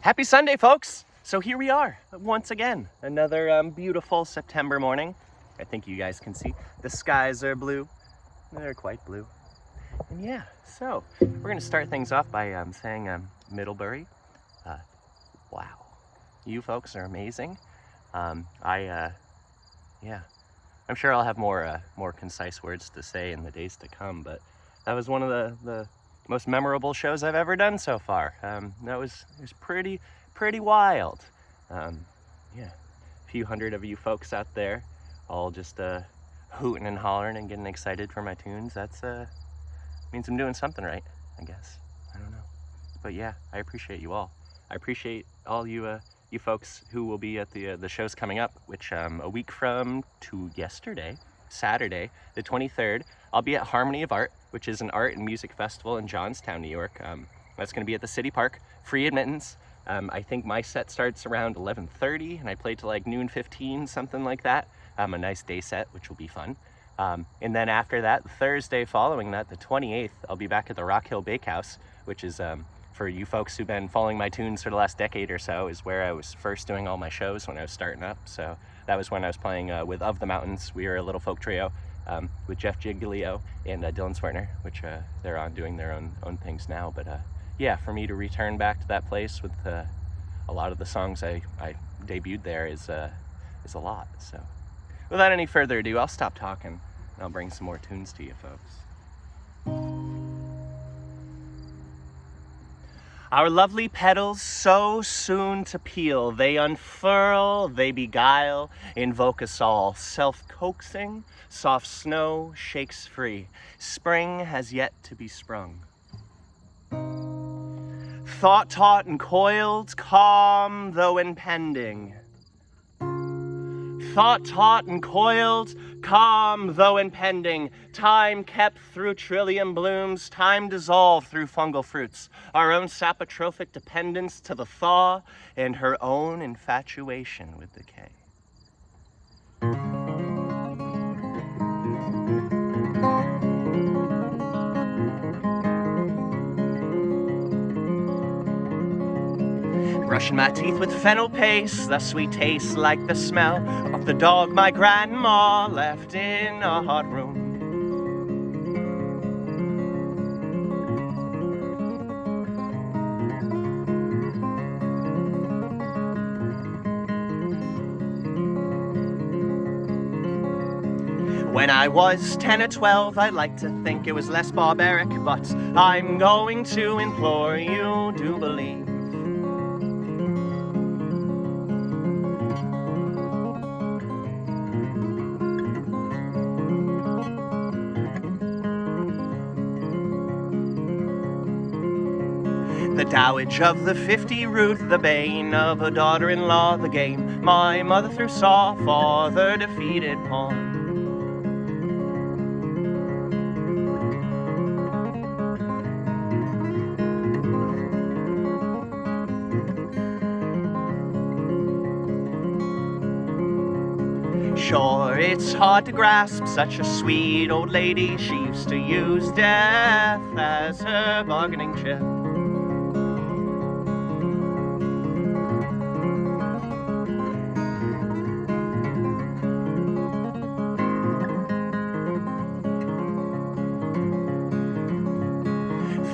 Happy Sunday, folks! So here we are, once again, another beautiful September morning. I think you guys can see the skies are blue. They're quite blue. And yeah, so we're going to start things off by saying Middlebury. Wow, you folks are amazing. Yeah, I'm sure I'll have more concise words to say in the days to come, but that was one of the most memorable shows I've ever done so far. It was pretty wild. Yeah, a few hundred of you folks out there, all just hooting and hollering and getting excited for my tunes. That's means I'm doing something right, I guess. I don't know, but yeah, I appreciate you all. I appreciate all you folks who will be at the shows coming up, which a week from yesterday, Saturday, the 23rd, I'll be at Harmony of Art, which is an art and music festival in Johnstown, New York. That's going to be at the City Park, free admittance. I think my set starts around 11:30 and I play till like noon 15, something like that. A nice day set, which will be fun. And then after that, Thursday following that, the 28th, I'll be back at the Rock Hill Bakehouse, which is, for you folks who've been following my tunes for the last decade or so, is where I was first doing all my shows when I was starting up. So that was when I was playing with Of the Mountains. We were a little folk trio with Jeff Giglio and Dylan Swertner, which they're on doing their own things now. But yeah, for me to return back to that place with a lot of the songs I debuted there is a lot. So without any further ado, I'll stop talking and I'll bring some more tunes to you folks. Our lovely petals so soon to peel, they unfurl, they beguile, invoke us all, self-coaxing, soft snow shakes free, spring has yet to be sprung. Thought taut and coiled, calm though impending. Thought taut and coiled, calm though impending, time kept through trillium blooms, time dissolved through fungal fruits, our own sapotrophic dependence to the thaw, and her own infatuation with decay. Brushing my teeth with fennel paste, the sweet taste like the smell of the dog my grandma left in a hot room. When I was 10 or 12, I'd like to think it was less barbaric, but I'm going to implore you to believe. The dowage of the 50 root, the bane of a daughter-in-law, the game my mother threw saw, father defeated pawn. Sure, it's hard to grasp such a sweet old lady. She used to use death as her bargaining chip.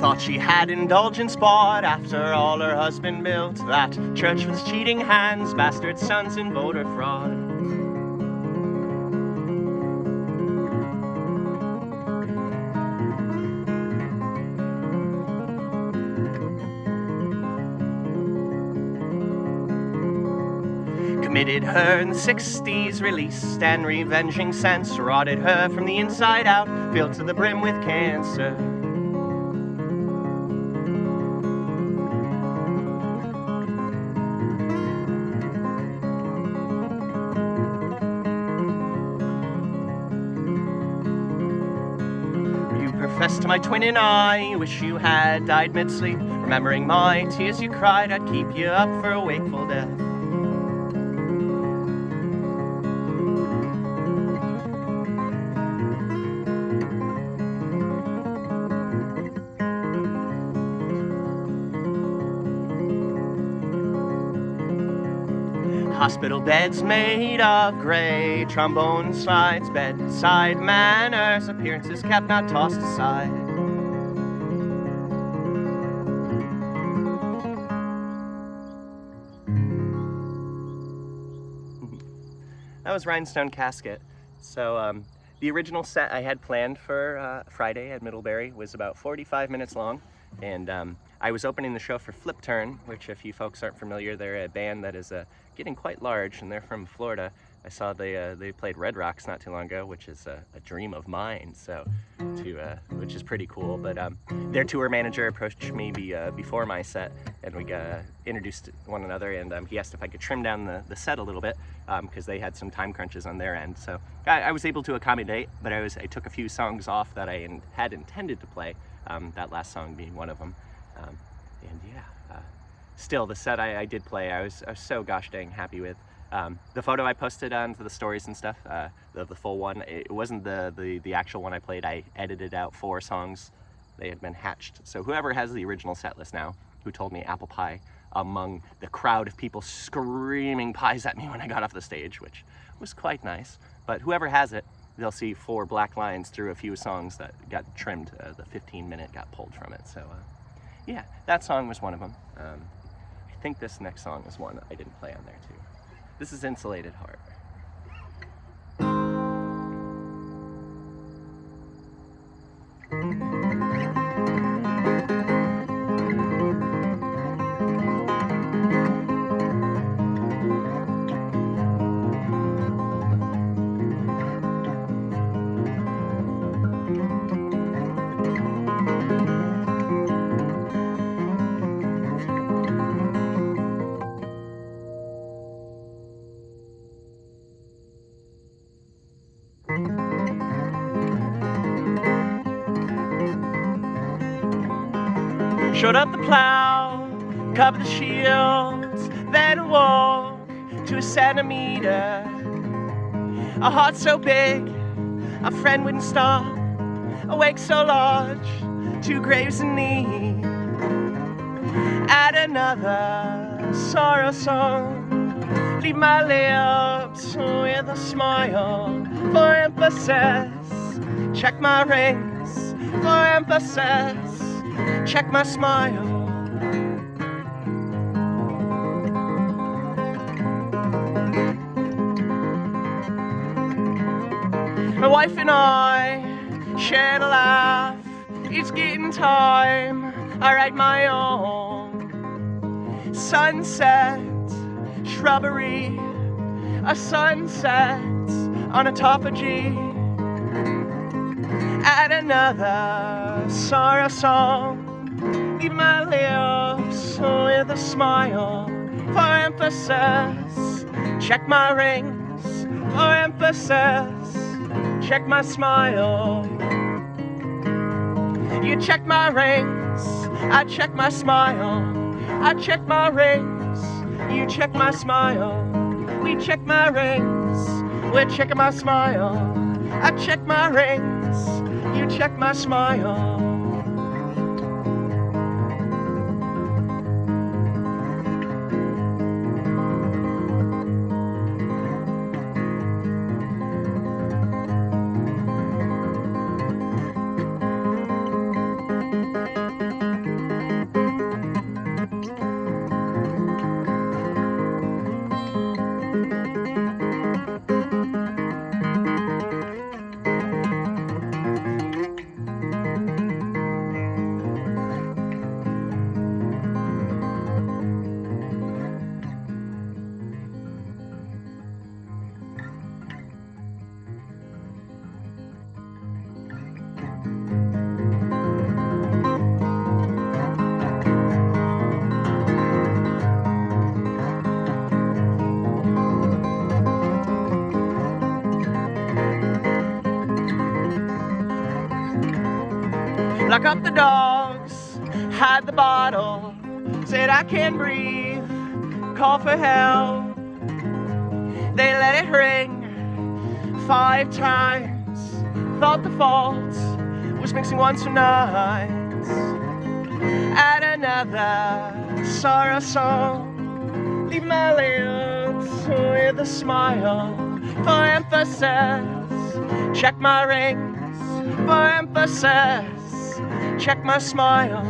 Thought she had indulgence bought after all her husband built that church with cheating hands, bastard sons, and voter fraud. Committed her in the 60s, released and revenging sense, rotted her from the inside out, filled to the brim with cancer. Confess to my twin and I, wish you had died mid-sleep. Remembering my tears you cried, I'd keep you up for a wakeful death. Hospital beds made of gray, trombone slides, bedside manners, appearances kept, not tossed aside. That was Rhinestone Casket. So the original set I had planned for Friday at Middlebury was about 45 minutes long, and I was opening the show for Flip Turn, which, if you folks aren't familiar, they're a band that is getting quite large, and they're from Florida. I saw they played Red Rocks not too long ago, which is a dream of mine, so which is pretty cool. But their tour manager approached me before my set, and we got introduced to one another, and he asked if I could trim down the set a little bit, because they had some time crunches on their end. So I was able to accommodate, but I took a few songs off that I had intended to play, that last song being one of them. And yeah, still the set I did play, I was so gosh dang happy with. The photo I posted onto the stories and stuff, the full one, it wasn't the actual one I played. I edited out 4 songs. They had been hatched. So whoever has the original set list now, who told me apple pie, among the crowd of people screaming pies at me when I got off the stage, which was quite nice. But whoever has it, they'll see 4 black lines through a few songs that got trimmed. The 15-minute got pulled from it. So yeah, that song was one of them. I think this next song is one I didn't play on there too. This is Insulated Heart. Showed up the plow, covered the shields, then walk to a centimeter. A heart so big, a friend wouldn't stop. A wake so large, 2 graves in need. Add another sorrow song, leave my lips with a smile for emphasis. Check my rings for emphasis. Check my smile. My wife and I shared a laugh. It's getting time I write my own. Sunset, shrubbery, a sunset on a topography. Add another sorrow song, leave my lips with a smile for emphasis. Check my rings for emphasis. Check my smile. You check my rings, I check my smile. I check my rings, you check my smile. We check my rings, we're checking my smile. I check my rings, you check my smile. Lock up the dogs, hide the bottle, said I can't breathe, call for help. They let it ring 5 times, thought the fault was mixing once or nights. Add another sorrow song, leave my lips with a smile for emphasis. Check my rings for emphasis. Check my smile.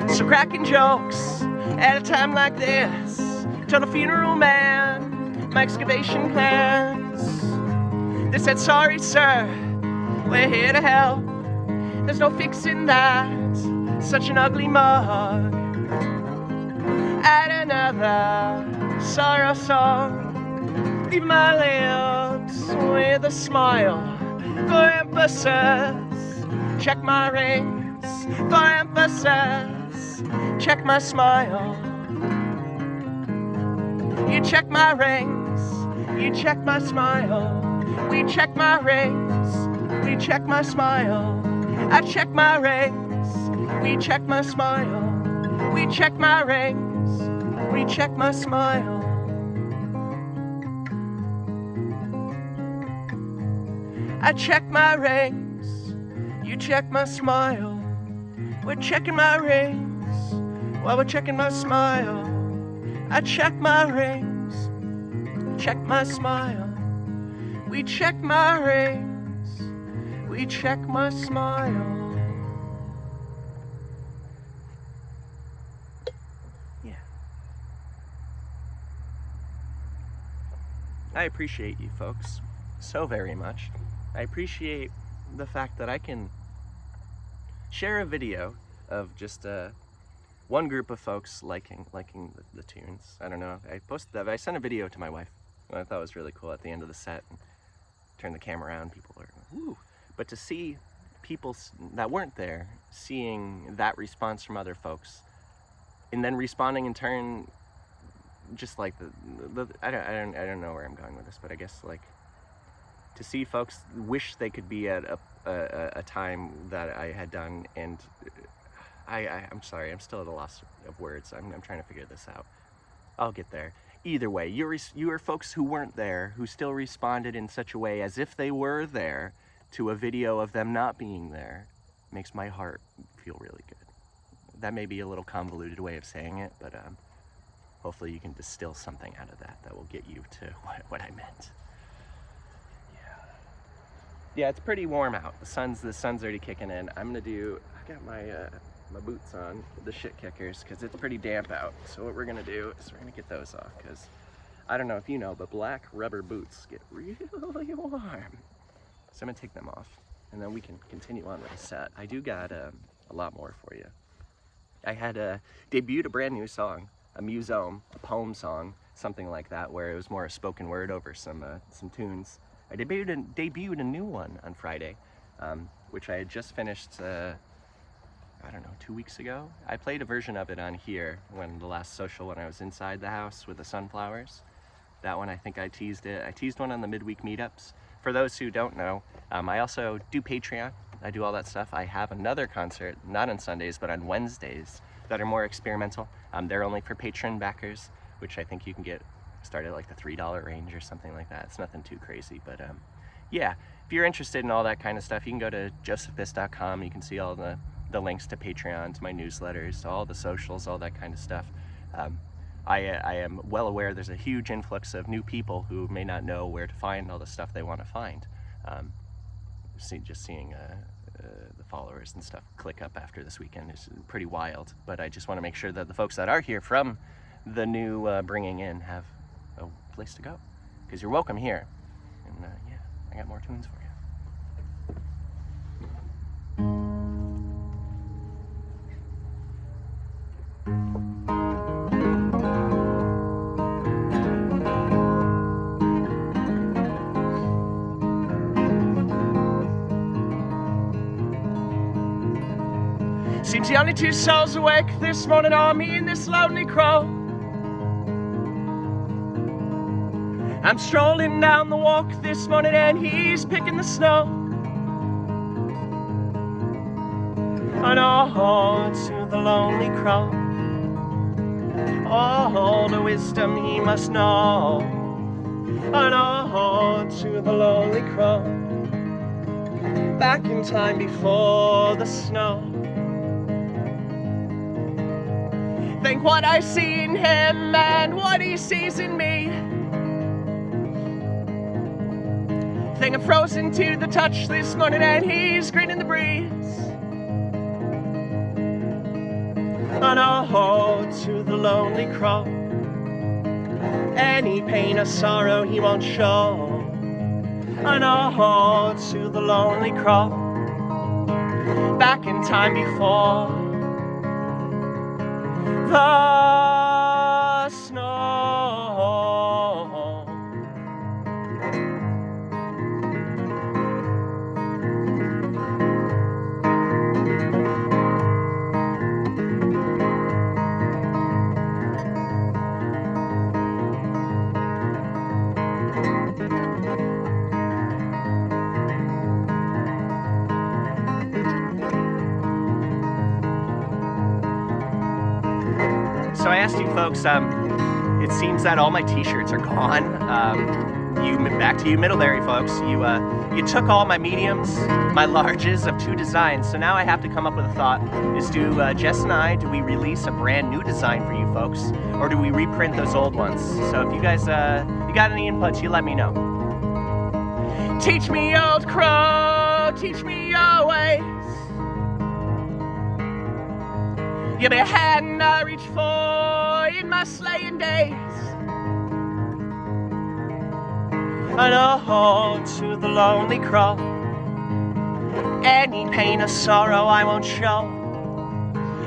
So cracking jokes at a time like this, till the funeral man, my excavation plans. They said, sorry sir, we're here to help. There's no fixing that, such an ugly mug. Add another sorrow song. Leave my lips with a smile for emphasis. Check my rings for emphasis. Check my smile. You check my rings, you check my smile. We check my rings, we check my smile. I check my rings, we check my smile. We check my rings, we check my smile. I check my rings, you check my smile. We're checking my rings while we're checking my smile. I check my rings, check my smile. We check my rings, we check my smile. Yeah. I appreciate you folks so very much. I appreciate the fact that I can share a video of just one group of folks liking the tunes. I don't know. I posted that. I sent a video to my wife. I thought it was really cool at the end of the set. And turned the camera around. People were, woo. But to see people that weren't there seeing that response from other folks, and then responding in turn, just like I don't know where I'm going with this, but I guess like to see folks wish they could be at a time that I had done, and I'm sorry, I'm still at a loss of words. I'm trying to figure this out. I'll get there. Either way, you are folks who weren't there, who still responded in such a way as if they were there to a video of them not being there. Makes my heart feel really good. That may be a little convoluted way of saying it, but hopefully you can distill something out of that will get you to what I meant. Yeah, it's pretty warm out. The sun's already kicking in. I got my boots on, the shit kickers, because it's pretty damp out. So what we're gonna do is we're gonna get those off, because I don't know if you know, but black rubber boots get really warm. So I'm gonna take them off, and then we can continue on with the set. I do got a lot more for you. I had debuted a brand new song, a musome, a poem song, something like that, where it was more a spoken word over some tunes. I debuted a new one on Friday, which I had just finished, I don't know, 2 weeks ago. I played a version of it on here when the last social, when I was inside the house with the sunflowers. That one, I think I teased it. I teased one on the midweek meetups. For those who don't know, I also do Patreon. I do all that stuff. I have another concert, not on Sundays, but on Wednesdays, that are more experimental. They're only for patron backers, which I think you can get started at like the $3 range or something like that. It's nothing too crazy, but yeah, if you're interested in all that kind of stuff, you can go to josephbiss.com. You can see all the links to Patreon, to my newsletters, all the socials, all that kind of stuff. I am well aware there's a huge influx of new people who may not know where to find all the stuff they want to find. Just seeing the followers and stuff click up after this weekend is pretty wild, but I just want to make sure that the folks that are here from the new bringing in have a place to go, because you're welcome here. And yeah, I got more tunes for you. Seems the only two souls awake this morning are me and this lonely crow. I'm strolling down the walk this morning and he's picking the snow. And oh, to the lonely crow, all the wisdom he must know. And oh, ode to the lonely crow, back in time before the snow. Think what I see in him and what he sees in me. Think I'm frozen to the touch this morning and he's grinning the breeze. An ode to the lonely crow, any pain or sorrow he won't show. An ode to the lonely crow, back in time before the snow. So I asked you folks, it seems that all my t-shirts are gone. Back to you Middlebury folks, you took all my mediums, my larges of 2 designs, so now I have to come up with a thought. Is Jess and I, do we release a brand new design for you folks, or do we reprint those old ones? So if you guys, you got any inputs, you let me know. Teach me, old crow, teach me your ways. Give me a hand I reach for in my slaying days. An ode to the lonely crow, any pain or sorrow I won't show.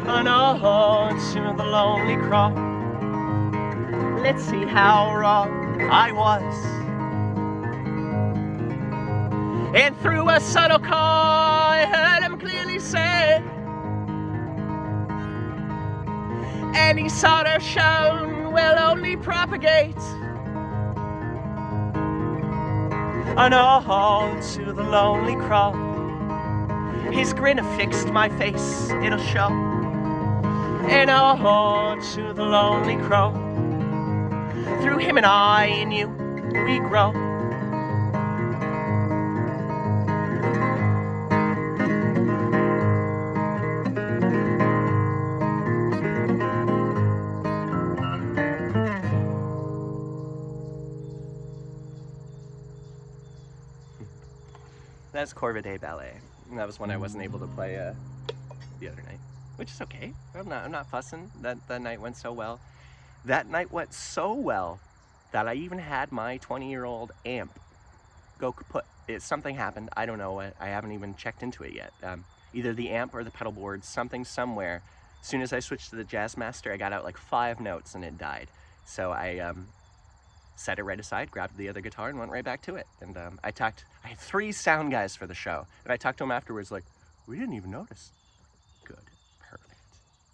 An ode to the lonely crow, let's see how wrong I was. And through a subtle call I heard him clearly say, any solder shown will only propagate. An ode to the lonely crow, his grin affixed my face, it'll show. An ode to the lonely crow, through him and I and you, we grow. That's corvidae ballet. And that was one I wasn't able to play the other night, which is okay. I'm not fussing. That night went so well. That night went so well that I even had my 20-year-old amp go kaput. Something happened. I don't know what. I haven't even checked into it yet. Either the amp or the pedal board, something somewhere. As soon as I switched to the Jazzmaster, I got out like 5 notes and it died. So I set it right aside, grabbed the other guitar, and went right back to it. And I had 3 sound guys for the show, and I talked to them afterwards like, we didn't even notice. Good, perfect.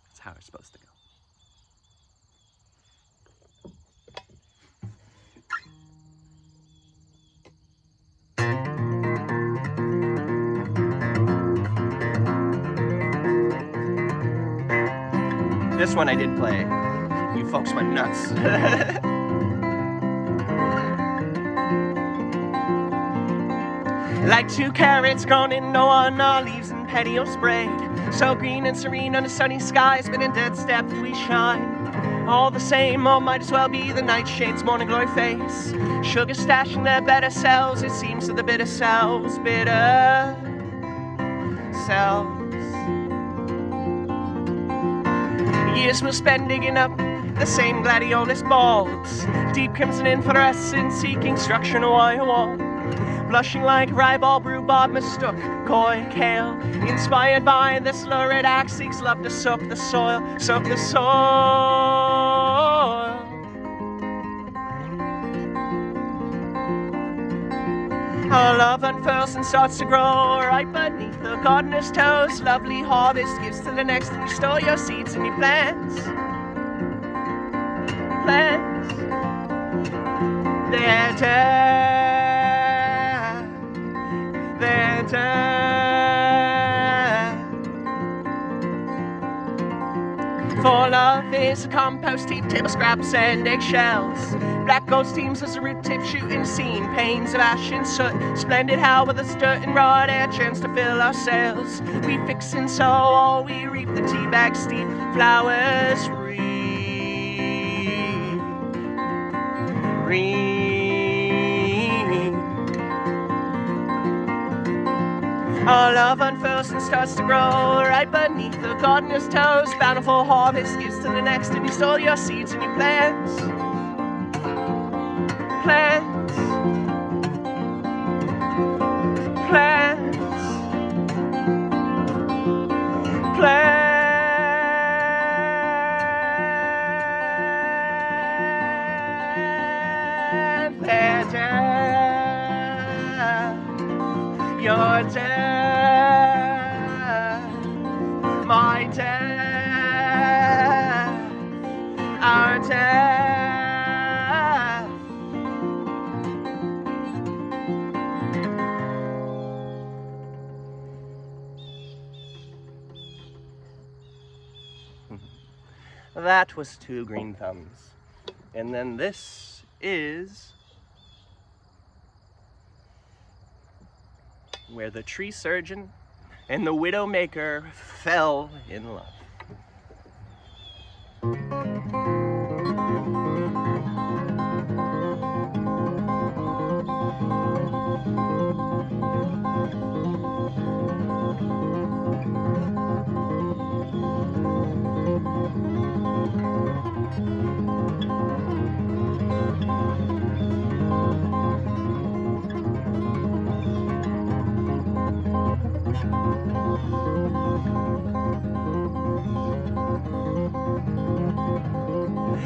That's how it's supposed to go. This one I did play. You folks went nuts. Like 2 carrots grown in no one, all leaves and petioles sprayed. So green and serene under sunny skies, but in dead step we shine. All the same, all might as well be the nightshade's morning glory face. Sugar stashing their better selves, it seems to the bitter selves, bitter selves. Years we'll spend digging up the same gladiolus balls, deep crimson inflorescence seeking structure in a wire wall. Blushing like ribald rhubarb mistook coy kale, inspired by this lurid axe seeks love to soak the soil, soak the soil. Our love unfurls and starts to grow right beneath the gardener's toes. Lovely harvest gives to the next, and you store your seeds and your plants. Plants, they're dead, they're dead. For love is a compost heap, table scraps and eggshells. Black gold steams as a root tip shooting scene. Panes of ash and soot. Splendid how with us dirt and raw air chance to fill our sails. We fix and sow all we reap. The tea bag steep. Flowers All love unfurls and starts to grow right beneath the gardener's toes. Bountiful harvest gives to the next, and you sow your seeds and you plant. Plants. Plants. Plants. Their death. Your death. My death. Our death. That was 2 green thumbs. And then this is where the tree surgeon and the widowmaker fell in love.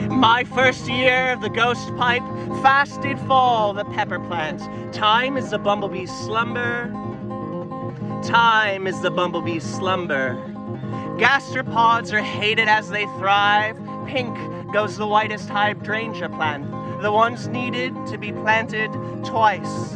My first year of the ghost pipe, fasted fall the pepper plant. Time is the bumblebee's slumber. Time is the bumblebee's slumber. Gastropods are hated as they thrive. Pink goes the whitest hydrangea plant, the ones needed to be planted twice.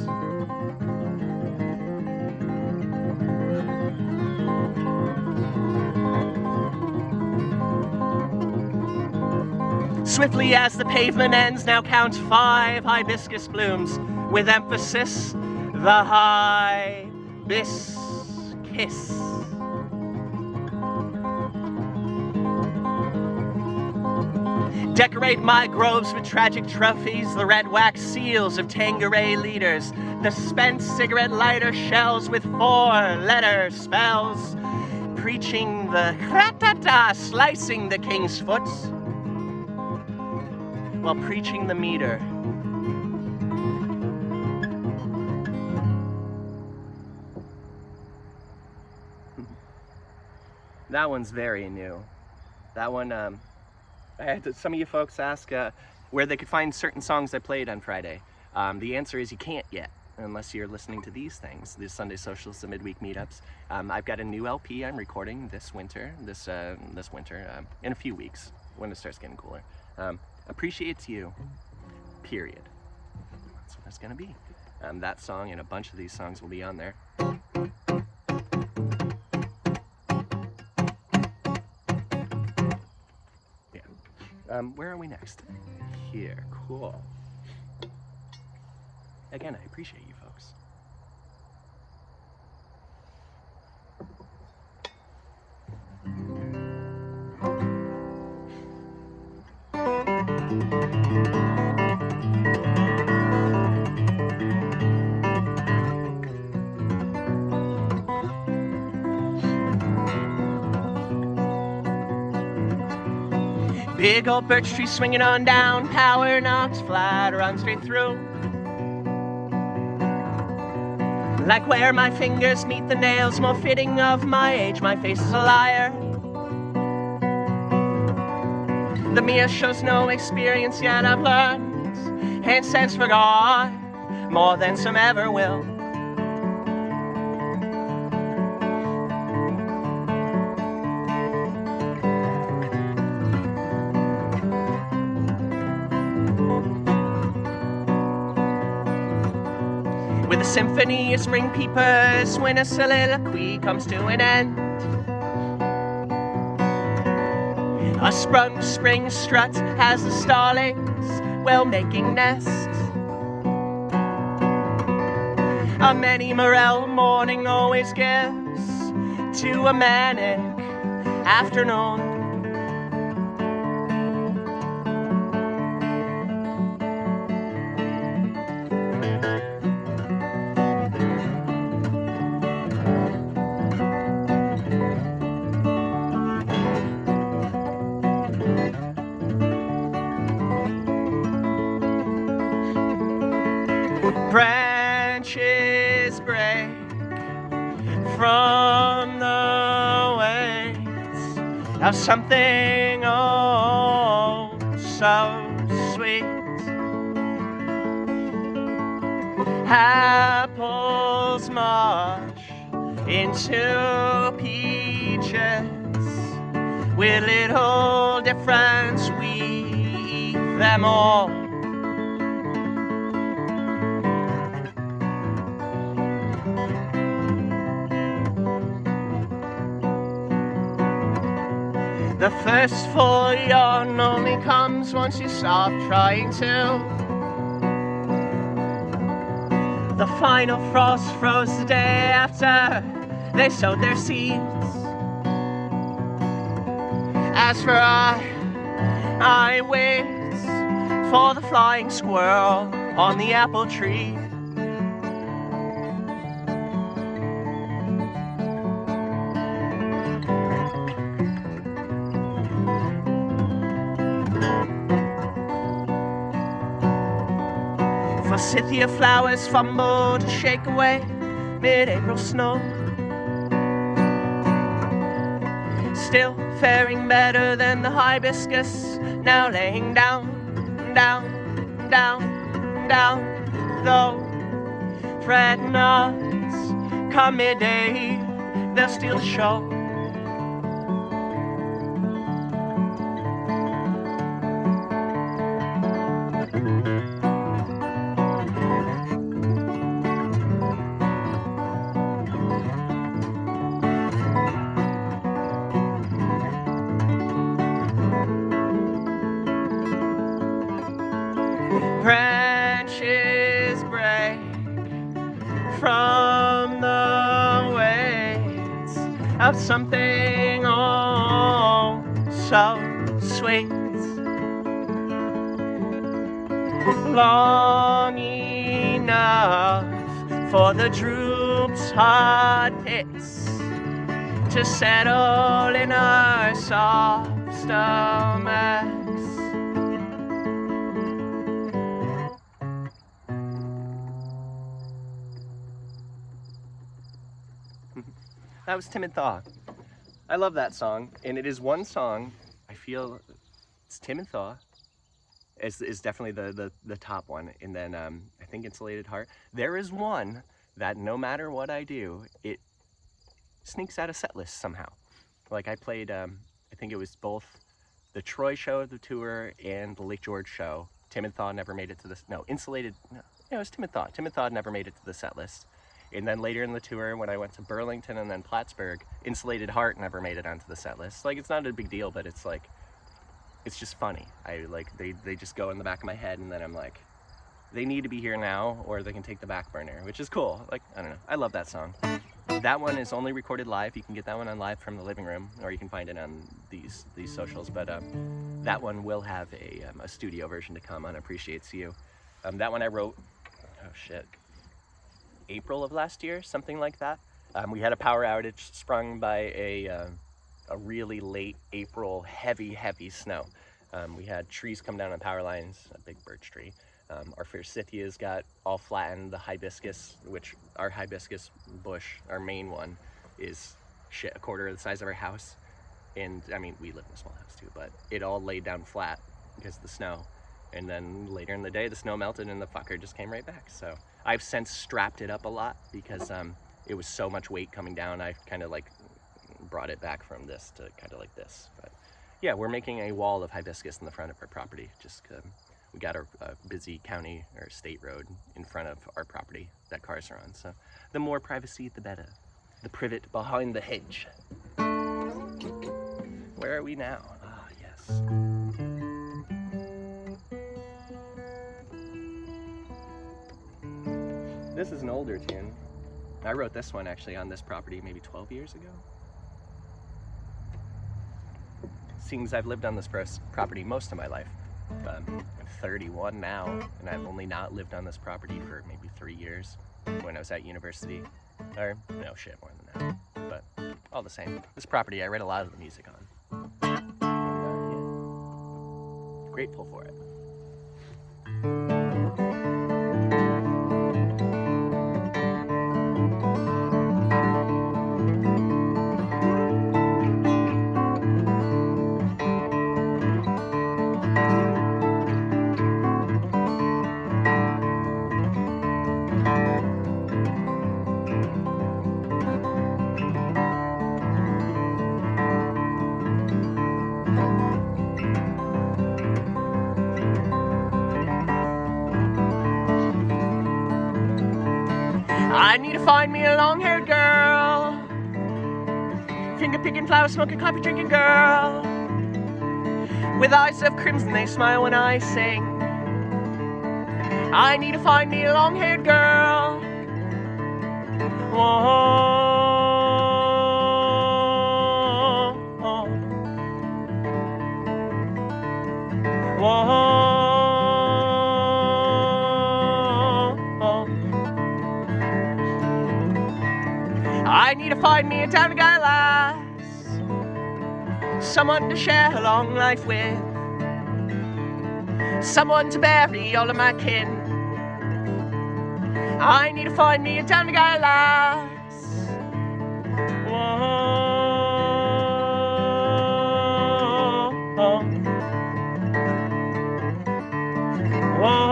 Swiftly as the pavement ends, now count 5 hibiscus blooms, with emphasis, the hibiscus. Decorate my groves with tragic trophies, the red wax seals of Tanqueray leaders, the spent cigarette lighter shells with 4-letter spells, preaching the kratata, slicing the king's foot, while preaching the meter. That one's very new. That one, I had some of you folks ask where they could find certain songs I played on Friday. The answer is you can't yet, unless you're listening to these things, these Sunday socials, the midweek meetups. I've got a new LP I'm recording this winter, in a few weeks, when it starts getting cooler. Appreciates You, period. That's what it's gonna be. That song and a bunch of these songs will be on there. Yeah. Where are we next? Here, cool. Again, I appreciate you folks. Big old birch tree swinging on down, power knocks flat, run straight through. Like where my fingers meet the nails, more fitting of my age, my face is a liar. The mirror shows no experience yet I've learned, and since forgot, more than some ever will. With a symphony of spring peepers, when a soliloquy comes to an end. A sprung spring strut as the starlings well making nests. A many morel morning always gives to a manic afternoon. Branches break from the waves of something oh so sweet. Apples mush into peaches with little difference we eat them all. The first full yawn only comes once you stop trying to. The final frost froze the day after they sowed their seeds. As for I wait for the flying squirrel on the apple tree. Forsythia flowers fumble to shake away mid-April snow. Still faring better than the hibiscus, now laying down, down, down, down. Though fret not, come midday, they'll steal the show. Branches break from the weights of something oh so sweet. Long enough for the droop's hard pits to settle in our soft stomachs. That was Timid Thaw. I love that song, and it is one song I feel it's Timid Thaw is definitely the top one, and then I think Insulated Heart. There is one that no matter what I do, it sneaks out of set list somehow. Like I played, I think it was both the Troy show of the tour and the Lake George show. Timid Thaw never made it to this. No, Insulated. No, yeah, it was Timid Thaw. Timid Thaw never made it to the set list. And then later in the tour, when I went to Burlington and then Plattsburgh, Insulated Heart never made it onto the set list. Like, it's not a big deal, but it's like, it's just funny. They just go in the back of my head, and then I'm like, they need to be here now, or they can take the back burner, which is cool. Like, I don't know. I love that song. That one is only recorded live. You can get that one on Live from the Living Room, or you can find it on these socials. But that one will have a studio version to come on Appreciates You. That one I wrote, oh shit, April of last year, something like that. We had a power outage sprung by a really late April heavy snow. We had trees come down on power lines, a big birch tree. Our forsythias got all flattened. The hibiscus, which our hibiscus bush, our main one, is shit a quarter of the size of our house. And I mean, we live in a small house too, but it all laid down flat because of the snow. And then later in the day, the snow melted and the fucker just came right back. So I've since strapped it up a lot because it was so much weight coming down. I kind of like brought it back from this to kind of like this. But yeah, we're making a wall of hibiscus in the front of our property. Just we got a busy county or state road in front of our property that cars are on. So the more privacy, the better. The privet behind the hedge. Where are we now? Ah, yes. This is an older tune. I wrote this one actually on this property maybe 12 years ago. Seeing as I've lived on this property most of my life. I'm 31 now, and I've only not lived on this property for maybe 3 years when I was at university. Or, no, shit, more than that. But all the same, this property I write a lot of the music on. Grateful for it. I need to find me a long-haired girl, finger-picking, flower-smoking, coffee-drinking girl, with eyes of crimson, they smile when I sing. I need to find me a long-haired girl. Whoa. Whoa. I need to find me a town guy lass, someone to share a long life with, someone to bury all of my kin. I need to find me a town guy lass. Whoa. Whoa.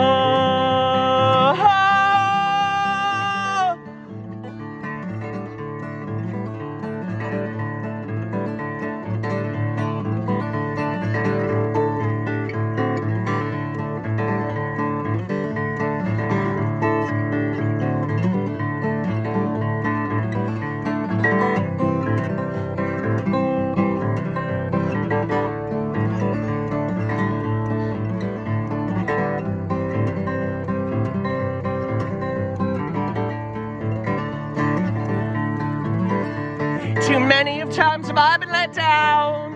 Too many of times have I been let down,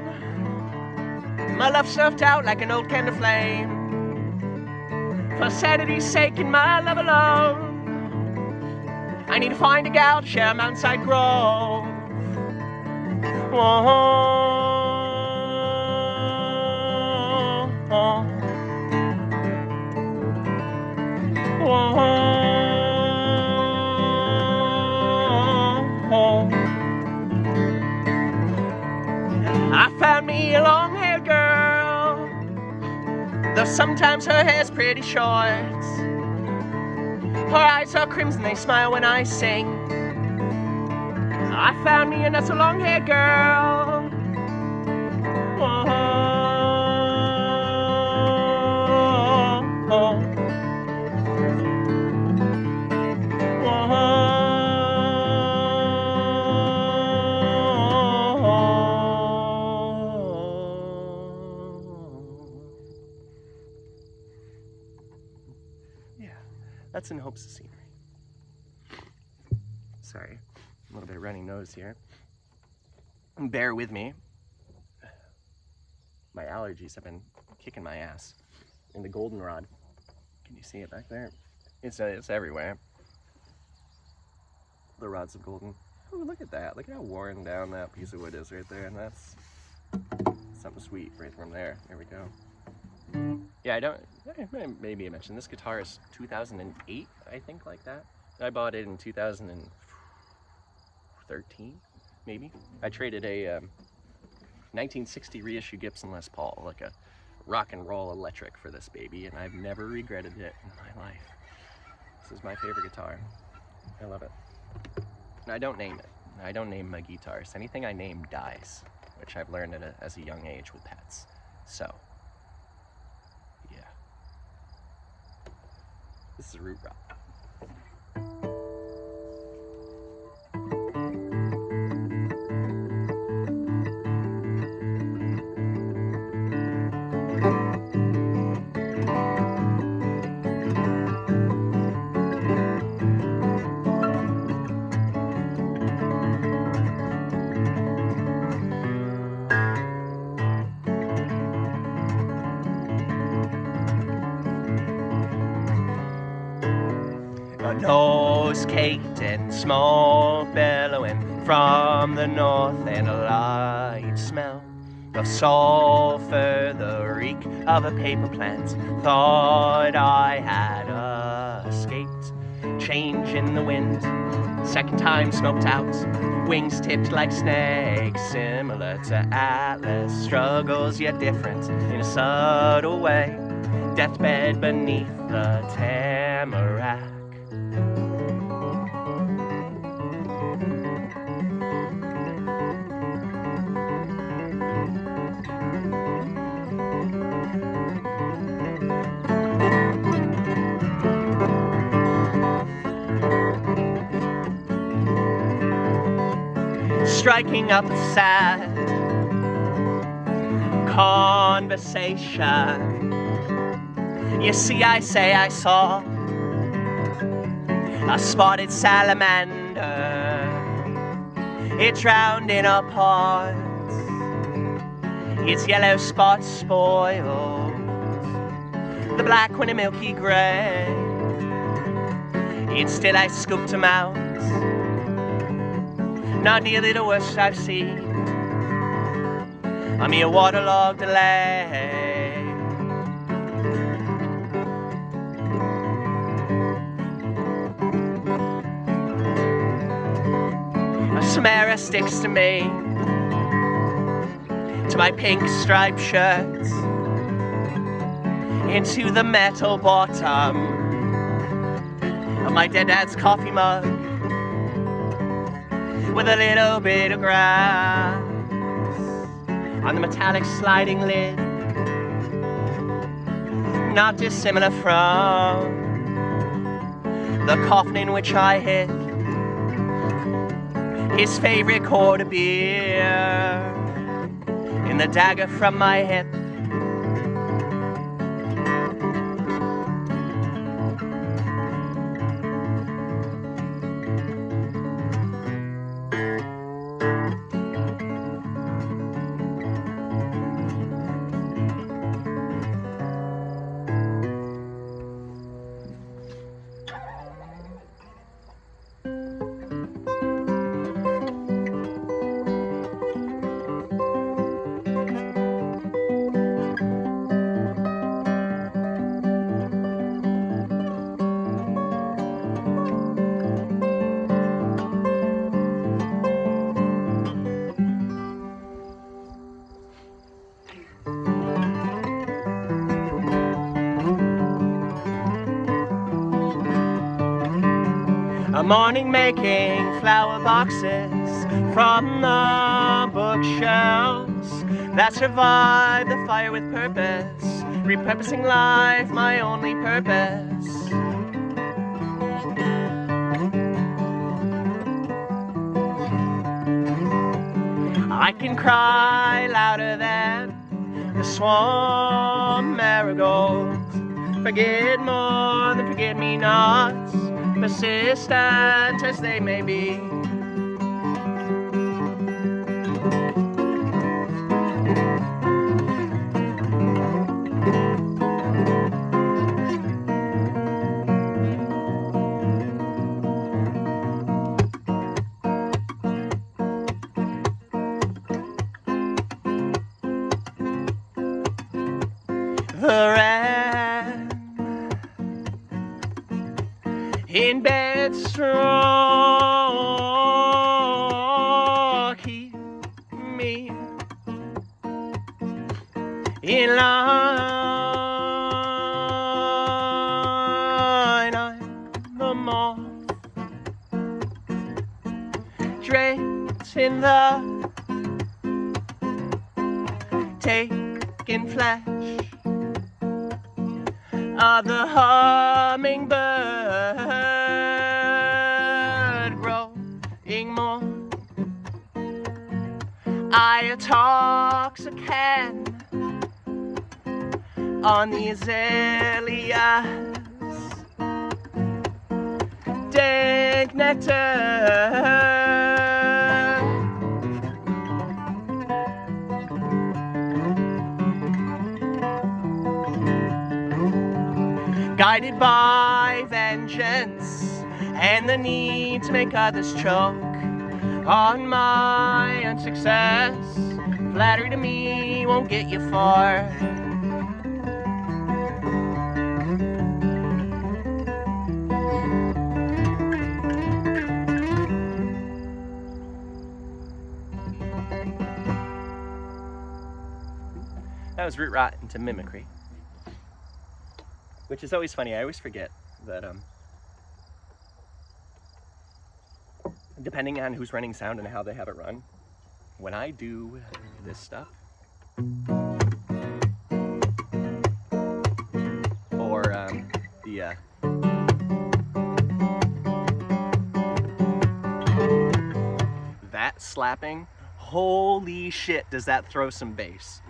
my love snuffed out like an old candle flame, for sanity's sake and my love alone. I need to find a gal to share a mountainside grove. Whoa. Whoa. I found me a long-haired girl, though sometimes her hair's pretty short. Her eyes are crimson, they smile when I sing. I found me a not so long-haired girl. Whoa. That's in hopes of scenery. Sorry, a little bit of runny nose here. Bear with me. My allergies have been kicking my ass. And the goldenrod, can you see it back there? It's everywhere. The rods of golden. Oh, look at that. Look at how worn down that piece of wood is right there. And that's something sweet right from there. There we go. Yeah, maybe I mentioned this guitar is 2008, I think, like that. I bought it in 2013, maybe. I traded a 1960 reissue Gibson Les Paul, like a rock and roll electric, for this baby, and I've never regretted it in my life. This is my favorite guitar. I love it. And I don't name it. I don't name my guitars. Anything I name dies, which I've learned as a young age with pets. So. This is a root rod. A nose caked in smoke billowing from the north, and a light smell of sulfur, the reek of a paper plant. Thought I had escaped. Change in the wind, second time smoked out, wings tipped like snakes, similar to Atlas, struggles yet different in a subtle way. Deathbed beneath the tamarack. Striking up a sad conversation. You see, I say I saw a spotted salamander. It drowned in a pond. Its yellow spots spoiled the black one a milky grey. Instead I scooped him out. Not nearly the worst I've seen. A mere waterlogged delay. A Samara sticks to me, to my pink striped shirt, into the metal bottom of my dead dad's coffee mug, with a little bit of grass on the metallic sliding lid, not dissimilar from the coffin in which I hid his favorite quart of beer in the dagger from my hip. A morning making flower boxes from the bookshelves that survive the fire with purpose, repurposing life, my only purpose. I can cry louder than the swarm marigold. Forget more than forget-me-nots, persistent as they may be. The wren in bed strong, keep me in line. I'm the moth draped in the taken flesh of the hummingbird, growing more I intoxicant on the azaleas, dank nectar. Guided by Vengeance, vengeance and the need to make others choke on my unsuccess. Flattery to me won't get you far. That was root rot into mimicry, which is always funny. I always forget that depending on who's running sound and how they have it run, when I do this stuff, or that slapping, holy shit, does that throw some bass.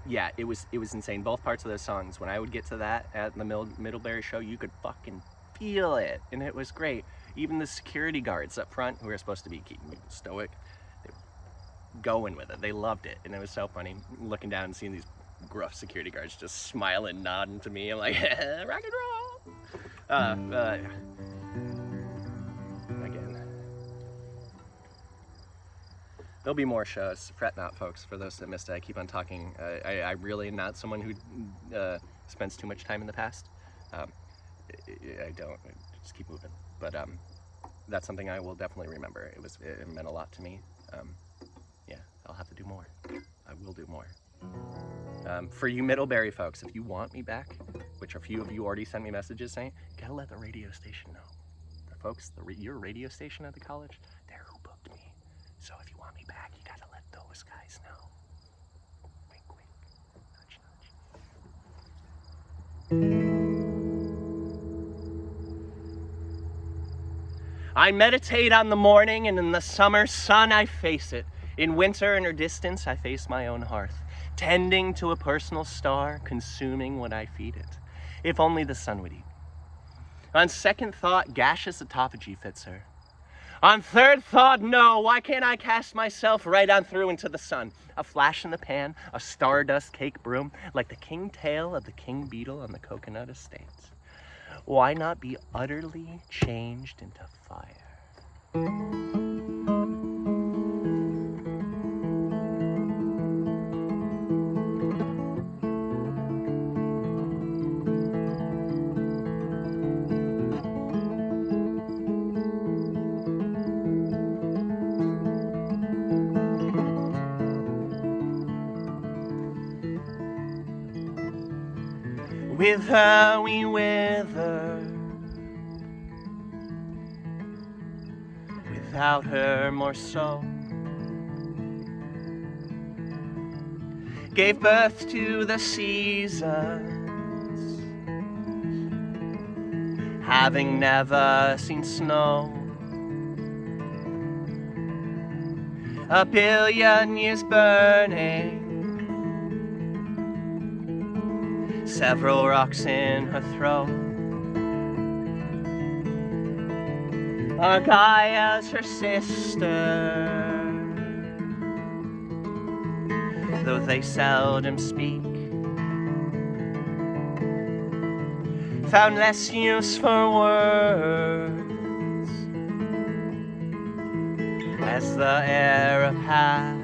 Yeah, it was insane. Both parts of those songs, when I would get to that at the Middlebury show, you could fucking feel it, and it was great. Even the security guards up front, who are supposed to be keeping me stoic, they were going with it. They loved it, and it was so funny looking down and seeing these gruff security guards just smiling, nodding to me. I'm like, rock and roll. Again, there'll be more shows. Fret not, folks, for those that missed it. I keep on talking. I really am not someone who spends too much time in the past. I don't. I just keep moving. But that's something I will definitely remember. It meant a lot to me. Yeah, I'll have to do more. I will do more. For you Middlebury folks, if you want me back, which a few of you already sent me messages saying, you gotta let the radio station know. The folks, your radio station at the college, they're who booked me. So if you want me back, you gotta let those guys know. Wink, wink. Nudge, nudge. I meditate on the morning, and in the summer sun I face it. In winter in her distance, I face my own hearth, tending to a personal star, consuming what I feed it. If only the sun would eat. On second thought, gaseous autophagy fits her. On third thought, no, why can't I cast myself right on through into the sun? A flash in the pan, a stardust cake broom, like the king tail of the king beetle on the coconut estate. Why not be utterly changed into fire? With her we wither, without her more so. Gave birth to the seasons, having never seen snow. A billion years burning, several rocks in her throat. Argaia's her sister, though they seldom speak. Found less use for words as the era passed.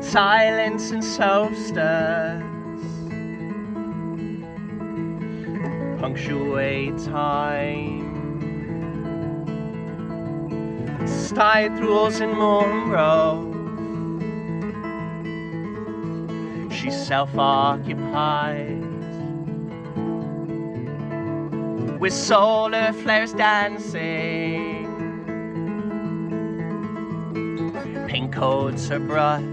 Silence and solstice punctuate time. Stydrules and moongrove, she's self-occupied, with solar flares dancing. Pink coats her brush,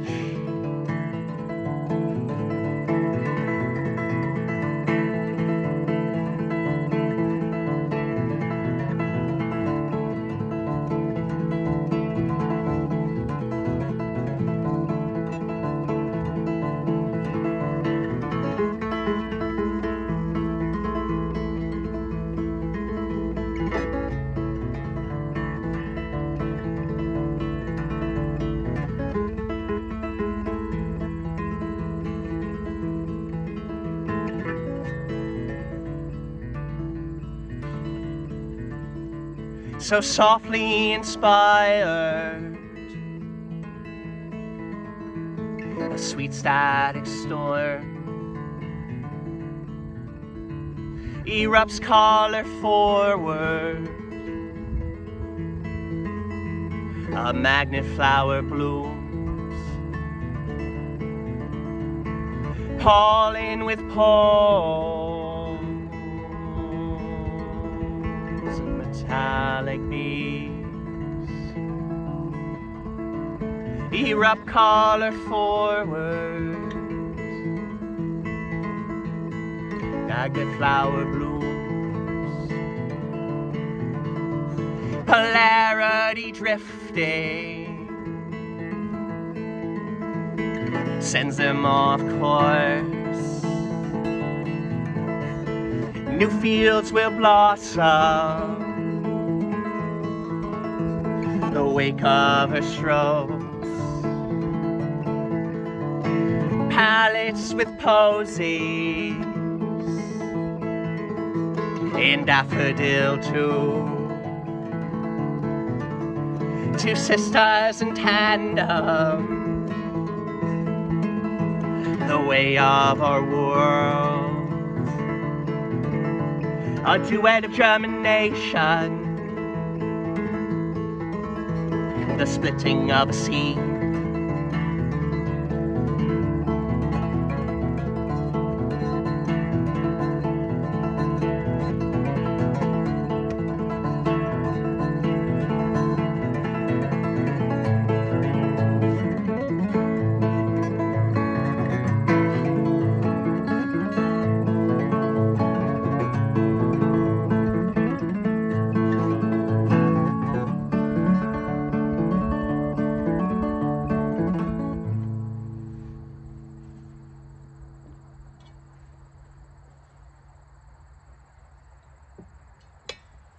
so softly inspired. A sweet static storm erupts color forward. A magnet flower blooms, pollen with palms, and metallic beams erupt color forward. Magnet flower blooms, polarity drifting, sends them off course. New fields will blossom, the wake of her strokes. Palettes with posies in daffodil too. Two sisters in tandem, the way of our world. A duet of germination, the splitting of a seed.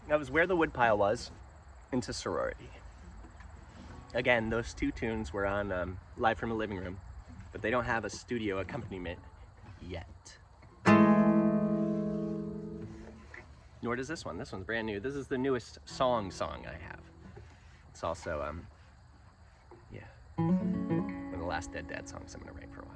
That was Where the Woodpile Was into Sorority. Again, those two tunes were on Live from a Living Room, but they don't have a studio accompaniment yet. Nor does this one. This one's brand new. This is the newest song I have. It's also, yeah, one of the last Dead Dad songs I'm gonna write for a while.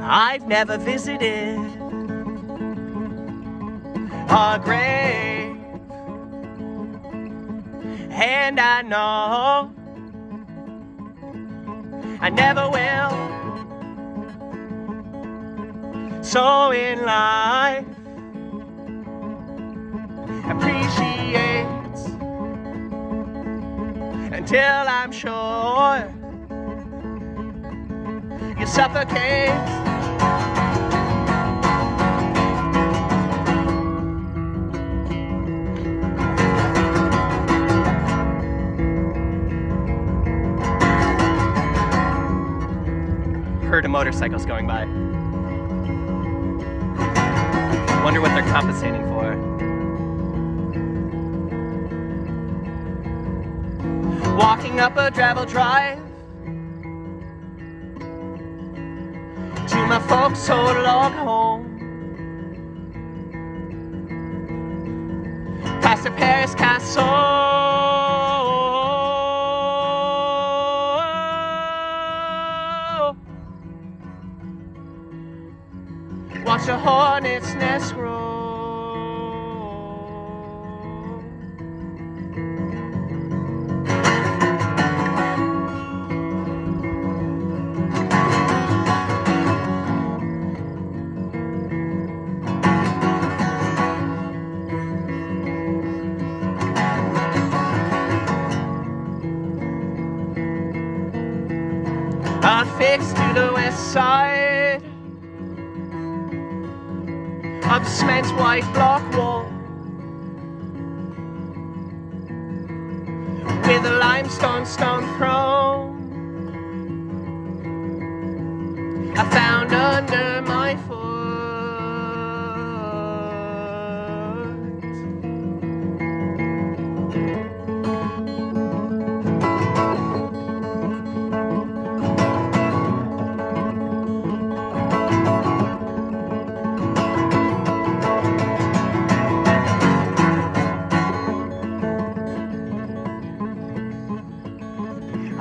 I've never visited a grave, and I know I never will. So in life, appreciate until I'm sure you suffocate. Heard of motorcycles going by. Wonder what they're compensating for. Walking up a gravel drive to my folks' old log home, past a Paris castle. Watch a hornet's nest grow. Affixed to the west side of cement white block wall with a limestone stone throne I found under my foot.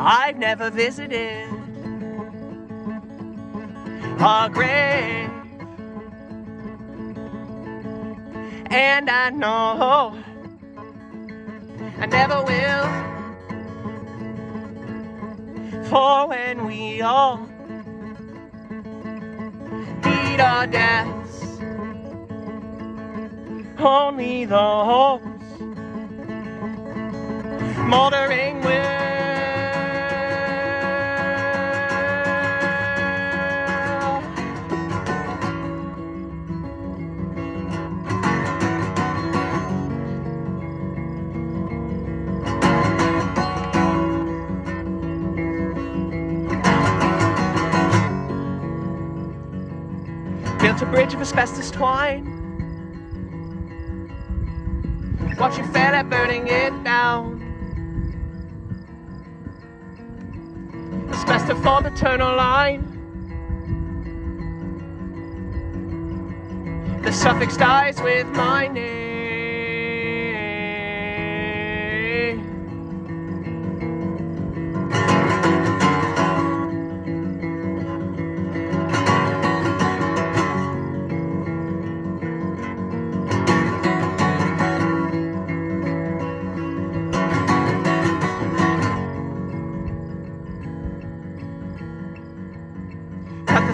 I've never visited a grave, and I know I never will, for when we all meet our deaths, only those moldering will. Built a bridge of asbestos twine, watch you fed at burning it down. Asbestos for the eternal line, the suffix dies with my name.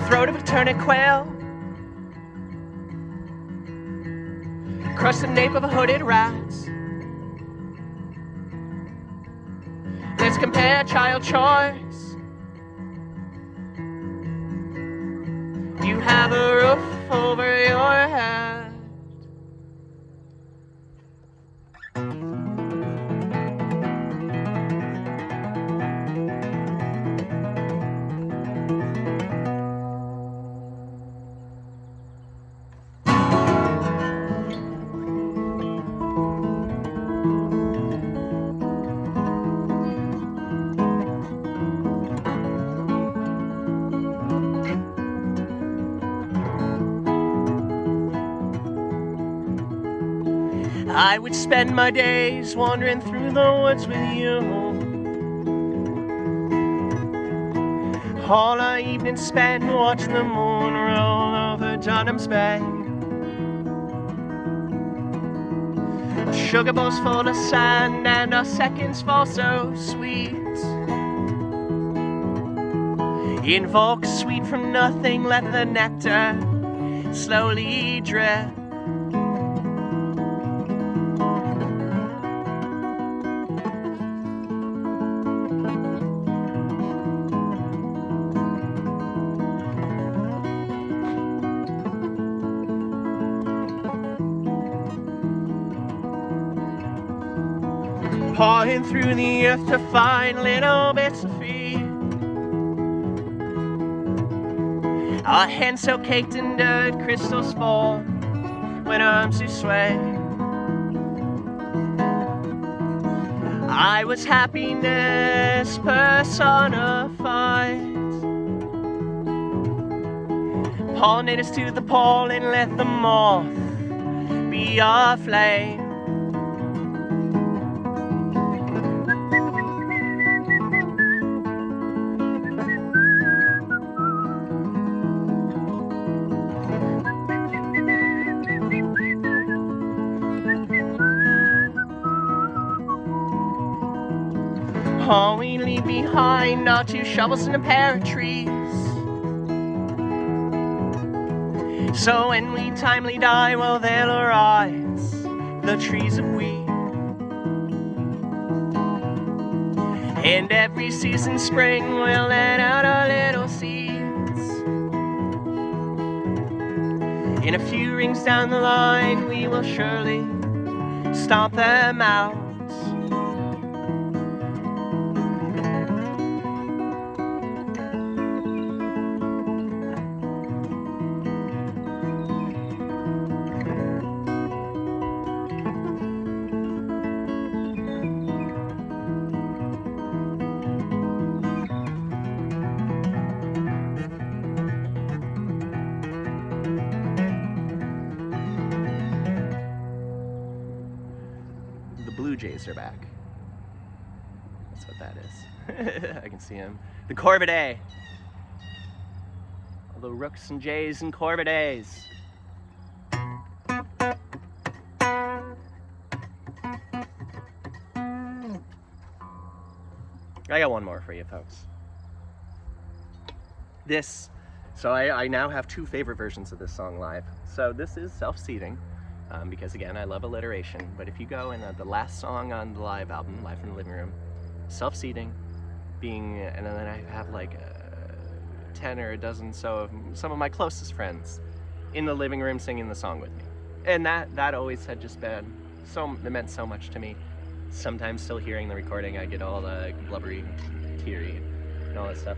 Throat of a turnip quail, crush the nape of a hooded rat. Let's compare child choice. You have a roof over your head. I would spend my days wandering through the woods with you, all our evenings spent watching the moon roll over Dunham's Bay. Sugar bowls full of sand and our seconds fall so sweet. Invoke sweet from nothing, let the nectar slowly drip. Pawing through the earth to find little bits of feed. Our hands so caked in dirt, crystals fall when arms do sway. I was happiness personified. Pollinators to the pollen, let the moth be our flame. All we leave behind are 2 shovels and a pair of trees. So when we timely die, well, they'll arise, the trees of wheat. And every season spring we'll let out our little seeds. In a few rings down the line, we will surely stomp them out. The Blue Jays are back. That's what that is. I can see him. The corvidae. All the rooks and jays and corvidaes. I got one more for you folks. So I now have two favorite versions of this song live. So this is Selfseeding. Because again, I love alliteration, but if you go in the last song on the live album, Live from the Living Room, Selfseeding being, and then I have like 10 or a dozen so of some of my closest friends in the living room singing the song with me. And that always had just been, it meant so much to me. Sometimes still hearing the recording, I get all the blubbery, teary, and all that stuff.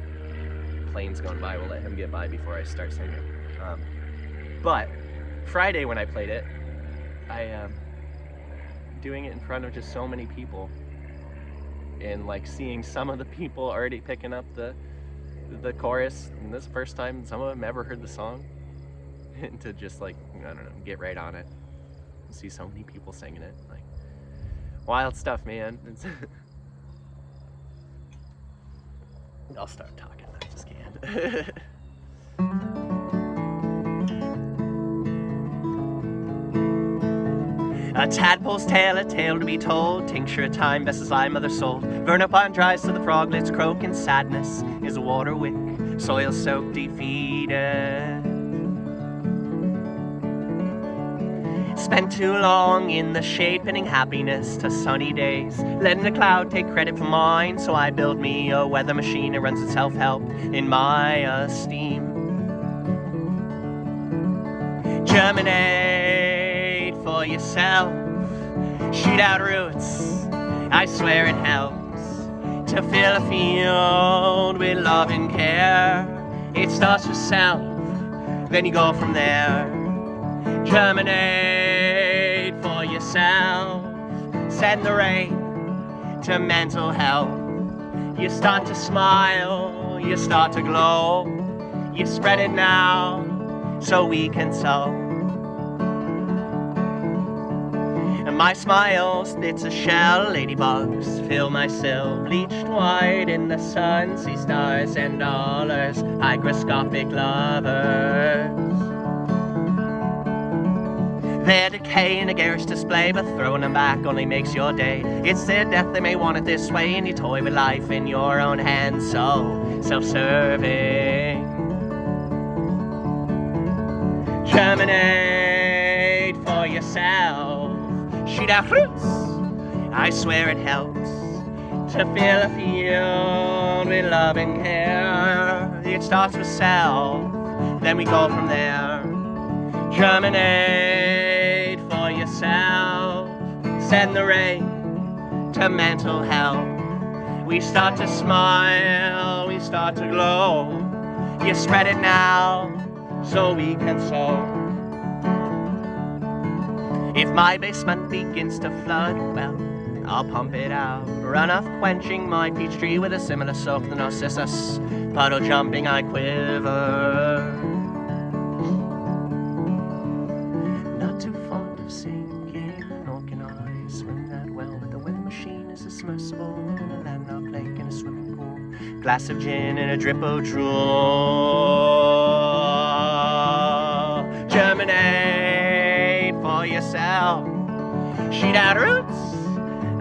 Planes going by, we'll let him get by before I start singing. But Friday when I played it, doing it in front of just so many people and like seeing some of the people already picking up the chorus, and this first time some of them ever heard the song, and to just like, I don't know, get right on it and see so many people singing it, like wild stuff, man. I'll start talking, I just can't. A tadpole's tale, a tale to be told. Tincture of time, best as thy mother sold. Burn up on dries to the froglets croak, and sadness is a water wick, soil soaked, defeated. Spent too long in the shade, pinning happiness to sunny days, letting a cloud take credit for mine. So I build me a weather machine that runs its self-help in my esteem. Germinate for yourself, shoot out roots, I swear it helps to fill a field with love and care. It starts with self, then you go from there. Germinate for yourself, send the rain to mental health. You start to smile, you start to glow, you spread it now so we can sow. And my smile spits a shell, ladybugs fill my sill, bleached white in the sun, see stars and dollars, hygroscopic lovers. Their decay in a garish display, but throwing them back only makes your day. It's their death, they may want it this way, and you toy with life in your own hands, so self-serving. Germinate for yourself, shoot out roots, I swear it helps to fill a field with love and care. It starts with self, then we go from there. Germinate for yourself, send the rain to mental health. We start to smile, we start to glow, you spread it now so we can sow. If my basement begins to flood, well, I'll pump it out. Runoff quenching my peach tree with a similar soak to Narcissus. Puddle jumping, I quiver. Not too fond of sinking, nor can I swim that well. But the weather machine is a submersible in a landlocked lake in a swimming pool. Glass of gin and a drip of drool. Germinate for yourself, shoot out roots,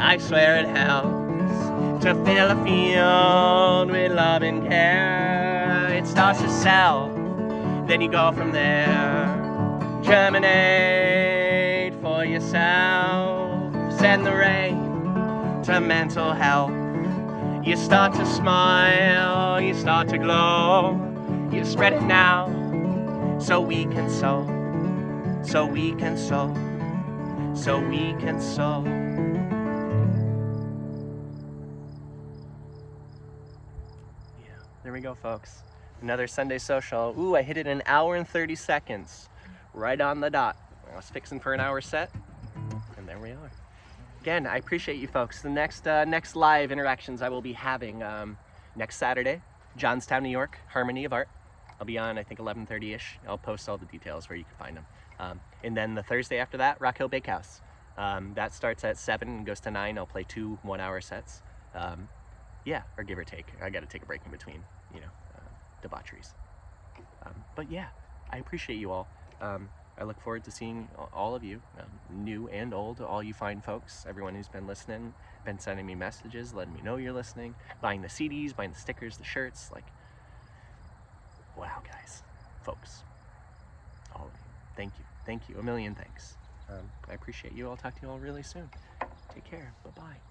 I swear it helps to fill a field with love and care. It starts with self, then you go from there. Germinate for yourself, send the rain to mental health. You start to smile, you start to glow, you spread it now so we can sow. so we can sew, so we can sew. Yeah, there we go, folks. Another Sunday social. Ooh, I hit it in 1 hour and 30 seconds. Right on the dot. I was fixing for an hour set, and there we are. Again, I appreciate you folks. The next live interactions I will be having next Saturday, Johnstown, New York, Harmony of Art. I'll be on, I think, 11:30-ish. I'll post all the details where you can find them. And then the Thursday after that, Rock Hill Bakehouse. That starts at 7 and goes to 9. I'll play 2 one-hour sets. Yeah, or give or take. I got to take a break in between, you know, debaucheries. But yeah, I appreciate you all. I look forward to seeing all of you, new and old, all you fine folks, everyone who's been listening, been sending me messages, letting me know you're listening, buying the CDs, buying the stickers, the shirts, like, wow, guys, folks, all of you, thank you, a million thanks. I appreciate you. I'll talk to you all really soon. Take care. Bye-bye.